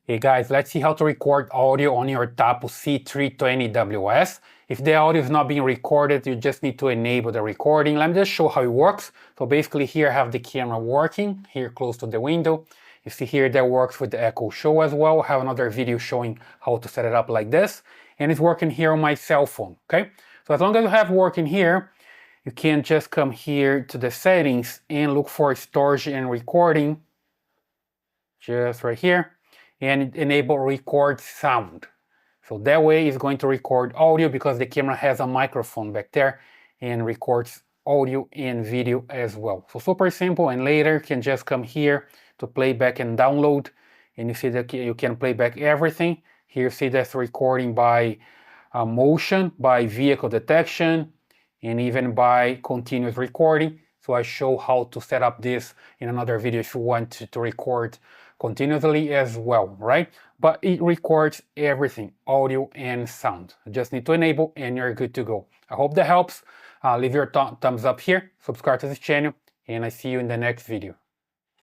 Hey guys, let's see how to record audio on your Tapo C320WS. If the audio is not being recorded, you just need to enable the recording. Let me just show how it works. So basically here I have the camera working, here close to the window. You see here that works with the Echo Show as well. I have another video showing how to set it up like this. And it's working here on my cell phone, okay? So as long as you have working here, you can just come here to the settings and look for storage and recording, just right here, and enable record sound. So that way it's going to record audio because the camera has a microphone back there and records audio and video as well. So super simple, and later you can just come here to playback and download, and you see that you can play back everything. Here you see that's recording by motion, by vehicle detection, and even by continuous recording. So I show how to set up this in another video if you want to record continuously as well, right? But it records everything, audio and sound. You just need to enable and you're good to go. I hope that helps. Leave your thumbs up here, subscribe to this channel, and I see you in the next video.